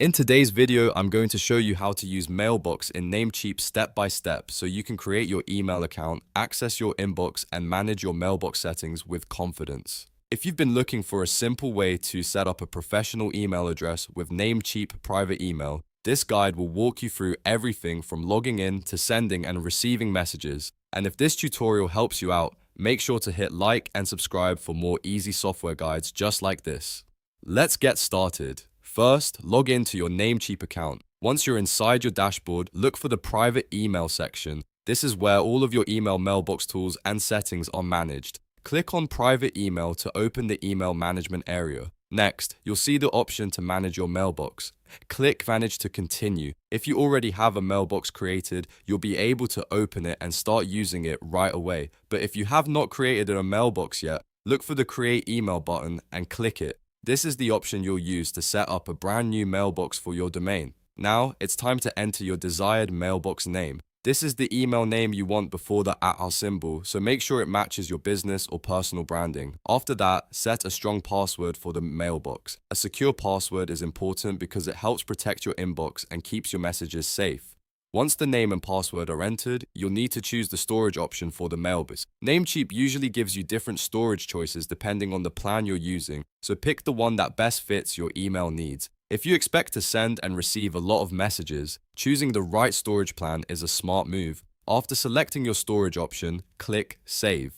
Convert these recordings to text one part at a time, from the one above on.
In today's video, I'm going to show you how to use Mailbox in Namecheap step by step so you can create your email account, access your inbox, and manage your mailbox settings with confidence. If you've been looking for a simple way to set up a professional email address with Namecheap private email, this guide will walk you through everything from logging in to sending and receiving messages. And if this tutorial helps you out, make sure to hit like and subscribe for more easy software guides just like this. Let's get started. First, log in to your Namecheap account. Once you're inside your dashboard, look for the private email section. This is where all of your email mailbox tools and settings are managed. Click on private email to open the email management area. Next, you'll see the option to manage your mailbox. Click manage to continue. If you already have a mailbox created, you'll be able to open it and start using it right away. But if you have not created a mailbox yet, look for the create email button and click it. This is the option you'll use to set up a brand new mailbox for your domain. Now, it's time to enter your desired mailbox name. This is the email name you want before the @ symbol, so make sure it matches your business or personal branding. After that, set a strong password for the mailbox. A secure password is important because it helps protect your inbox and keeps your messages safe. Once the name and password are entered, you'll need to choose the storage option for the mailbox. Namecheap usually gives you different storage choices depending on the plan you're using, so pick the one that best fits your email needs. If you expect to send and receive a lot of messages, choosing the right storage plan is a smart move. After selecting your storage option, click Save.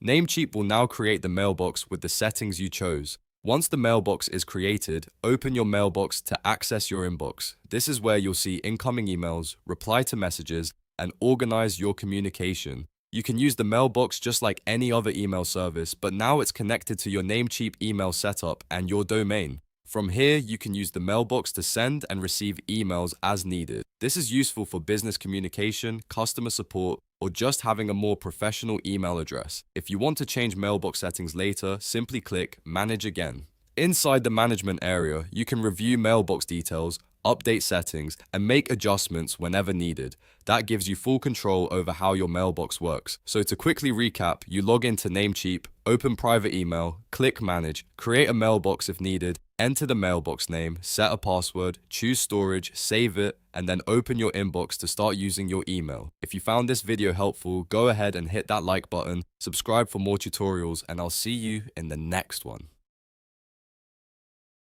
Namecheap will now create the mailbox with the settings you chose. Once the mailbox is created, open your mailbox to access your inbox. This is where you'll see incoming emails, reply to messages, and organize your communication. You can use the mailbox just like any other email service, but now it's connected to your Namecheap email setup and your domain. From here, you can use the mailbox to send and receive emails as needed. This is useful for business communication, customer support, or just having a more professional email address. If you want to change mailbox settings later, simply click Manage Again. Inside the management area, you can review mailbox details, update settings, and make adjustments whenever needed. That gives you full control over how your mailbox works. So to quickly recap, you log into Namecheap, open private email, click Manage, create a mailbox if needed, enter the mailbox name, set a password, choose storage, save it, and then open your inbox to start using your email. If you found this video helpful, go ahead and hit that like button, subscribe for more tutorials, and I'll see you in the next one.